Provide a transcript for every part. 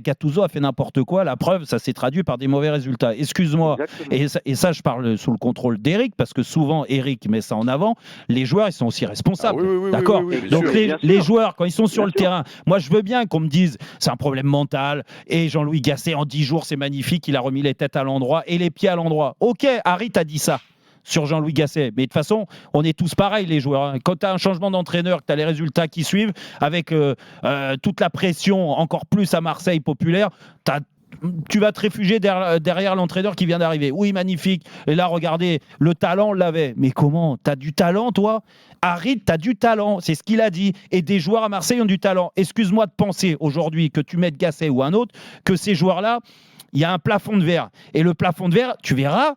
Gattuso a fait n'importe quoi. La preuve, ça s'est traduit par des mauvais résultats. Excuse-moi. Et ça, je parle sous le contrôle d'Eric, parce que souvent, Eric met ça en avant. Les joueurs, ils sont aussi responsables. D'accord. Donc, les joueurs, quand ils sont sur le terrain, moi, je veux bien qu'on me dise c'est un problème mental. Et Jean-Louis Gasset, en 10 jours, c'est magnifique. Il a remis les têtes à l'endroit et les pieds à l'endroit. Ok, Harry t'a dit ça sur Jean-Louis Gasset. Mais de toute façon, on est tous pareils, les joueurs. Quand tu as un changement d'entraîneur, que tu as les résultats qui suivent, avec toute la pression, encore plus à Marseille populaire, tu vas te réfugier derrière l'entraîneur qui vient d'arriver. Oui, magnifique. Et là, regardez, le talent, on l'avait. Mais comment ? Tu as du talent, toi ? Harit, tu as du talent. C'est ce qu'il a dit. Et des joueurs à Marseille ont du talent. Excuse-moi de penser aujourd'hui que tu mettes Gasset ou un autre, que ces joueurs-là, il y a un plafond de verre. Et le plafond de verre, tu verras,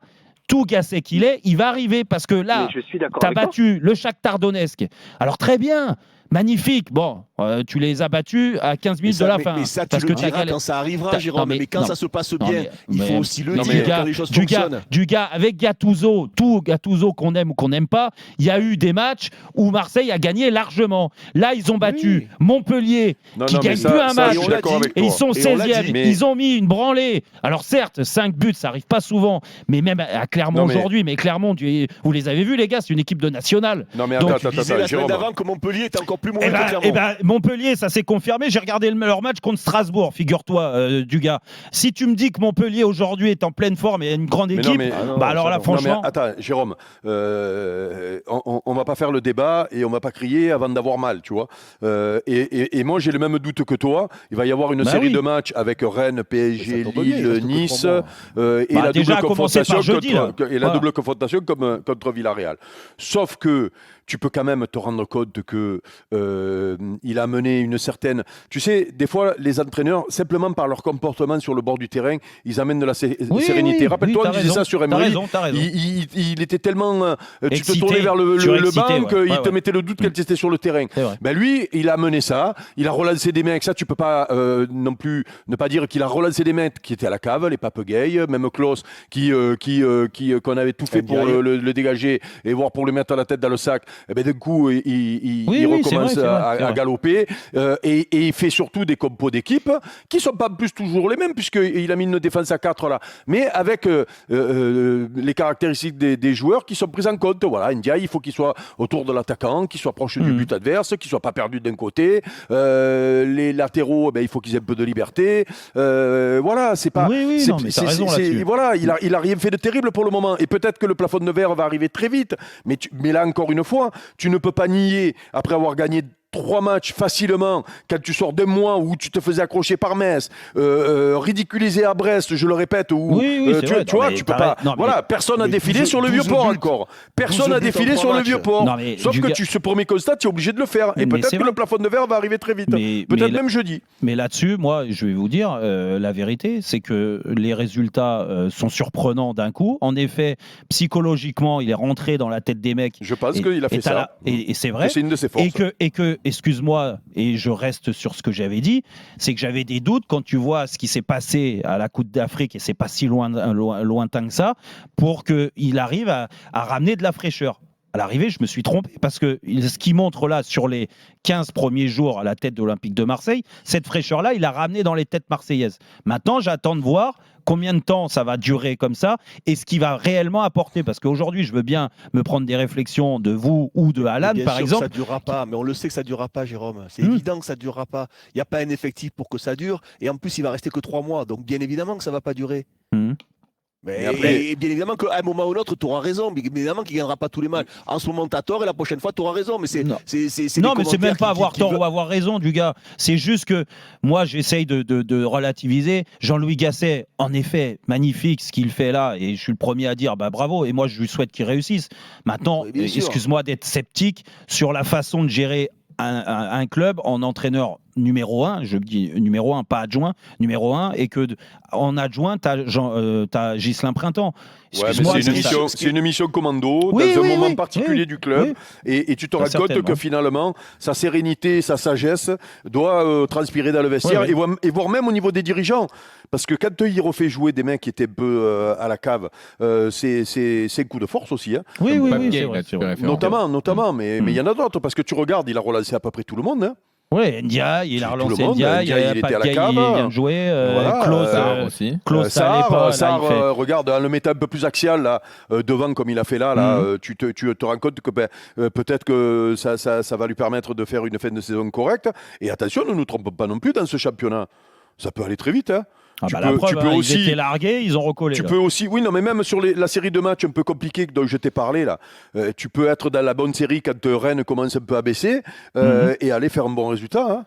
tout Gasset qu'il est, il va arriver parce que là, tu as battu le Shakhtar Donetsk. Alors très bien, magnifique. Bon, tu les as battus à 15 minutes de la fin. Mais ça, tu le diras quand ça arrivera, Jérôme. Mais quand ça se passe bien, il faut aussi le dire quand les choses fonctionnent. Du gars, avec Gattuso, tout Gattuso qu'on aime ou qu'on n'aime pas, il y a eu des matchs où Marseille a gagné largement. Là, ils ont battu Montpellier, qui ne gagne plus un match. Et ils sont 16e. Ils ont mis une branlée. Alors certes, 5 buts, ça n'arrive pas souvent. Mais même à Clermont aujourd'hui, mais Clermont, vous les avez vus, les gars, c'est une équipe de nationale. Non mais attends, la semaine d'avant que Montpellier était encore plus mauvais que Clermont. Montpellier, ça s'est confirmé. J'ai regardé leur match contre Strasbourg, figure-toi, du gars. Si tu me dis que Montpellier aujourd'hui est en pleine forme et a une grande équipe, alors là, franchement. Attends, Jérôme, on va pas faire le débat et on va pas crier avant d'avoir mal, tu vois. Et moi, j'ai le même doute que toi. Il va y avoir une série de matchs avec Rennes, PSG, Lille, Nice et la double confrontation contre Villarreal. Sauf que tu peux quand même te rendre compte que il a mené une certaine... Tu sais, des fois, les entraîneurs, simplement par leur comportement sur le bord du terrain, ils amènent de la sérénité. Rappelle-toi, on disait ça sur Emery. Il était tellement... tu te tournais vers le banc qu'il te mettait le doute quand tu étais sur le terrain. Ben lui, il a mené ça. Il a relancé des mecs. Ça, tu peux pas non plus ne pas dire qu'il a relancé des mecs qui étaient à la cave, les Papegayes, même Klaus, qu'on avait tout fait pour le dégager et voire pour le mettre la tête dans le sac. Et ben, d'un coup, il recommence à galoper et il fait surtout des compos d'équipe qui ne sont pas plus toujours les mêmes puisqu'il a mis une défense à 4 là, mais avec les caractéristiques des joueurs qui sont prises en compte. Voilà, Ndiaye, il faut qu'il soit autour de l'attaquant, qu'il soit proche du but adverse, qu'il ne soit pas perdu d'un côté. Les latéraux, ben, il faut qu'ils aient un peu de liberté. Voilà, c'est pas... non, mais t'as raison là-dessus. Voilà, il a rien fait de terrible pour le moment et peut-être que le plafond de verre va arriver très vite, mais là encore une fois, tu ne peux pas nier, après avoir gagné 3 matchs facilement, quand tu sors d'un mois où tu te faisais accrocher par Metz, ridiculisé à Brest, je le répète, où tu vois, tu peux pas. Personne n'a défilé sur le Vieux-Port encore. Personne n'a défilé sur le Vieux-Port. Sauf que ce premier constat, tu es obligé de le faire. Et peut-être que le plafond de verre va arriver très vite. Peut-être même jeudi. Mais là-dessus, moi, je vais vous dire, la vérité, c'est que les résultats sont surprenants d'un coup. En effet, psychologiquement, il est rentré dans la tête des mecs. Je pense qu'il a fait ça. Et c'est vrai. C'est une de ses forces. Et que excuse-moi, et je reste sur ce que j'avais dit, c'est que j'avais des doutes quand tu vois ce qui s'est passé à la Coupe d'Afrique, et c'est pas si lointain que ça, pour qu'il arrive à ramener de la fraîcheur. À l'arrivée, je me suis trompé, parce que ce qu'il montre là sur les 15 premiers jours à la tête de l'Olympique de Marseille, cette fraîcheur-là, il l'a ramené dans les têtes marseillaises. Maintenant, j'attends de voir combien de temps ça va durer comme ça et ce qui va réellement apporter. Parce qu'aujourd'hui, je veux bien me prendre des réflexions de vous ou de Alan, par exemple. Ça ne durera pas, mais on le sait que ça ne durera pas, Jérôme. C'est évident que ça ne durera pas. Il n'y a pas un effectif pour que ça dure. Et en plus, il va rester que 3 mois. Donc, bien évidemment que ça ne va pas durer. Mais après... bien évidemment qu'à un moment ou l'autre, tu auras raison. Bien évidemment qu'il ne gagnera pas tous les matchs. En ce moment, tu as tort et la prochaine fois, tu auras raison. Mais non, mais c'est même pas avoir tort ou avoir raison, du gars. C'est juste que moi, j'essaye de relativiser. Jean-Louis Gasset, en effet, magnifique ce qu'il fait là. Et je suis le premier à dire bravo. Et moi, je lui souhaite qu'il réussisse. Maintenant, excuse-moi d'être sceptique sur la façon de gérer un club en entraîneur numéro 1, je dis numéro 1, pas adjoint, numéro 1, et que en adjoint, tu as Ghislain Printemps. C'est une mission commando dans un moment particulier du club. Et tu te rends compte que finalement, sa sérénité, sa sagesse doit transpirer dans le vestiaire et voire même au niveau des dirigeants. Parce que quand il refait jouer des mecs qui étaient un peu à la cave, c'est un coup de force aussi. Hein. Oui, c'est vrai. Notamment, mais il y en a d'autres. Parce que tu regardes, il a relancé à peu près tout le monde. Hein. Ouais, Ndiaye, il a relancé Ndiaye, il était à la cave. Il vient de jouer. Claude aussi. Claude, ça allait pas. Sarr, regarde, en le mettant un peu plus axial là, devant comme il a fait là, tu te rends compte que peut-être que ça va lui permettre de faire une fin de saison correcte. Et attention, ne nous trompons pas non plus dans ce championnat. Ça peut aller très vite, hein. Tu peux aussi, ils étaient largués, ils ont recollé. Tu peux aussi, oui, non, mais même sur la série de matchs un peu compliquée dont je t'ai parlé là, tu peux être dans la bonne série quand Rennes commence un peu à baisser et aller faire un bon résultat. Hein.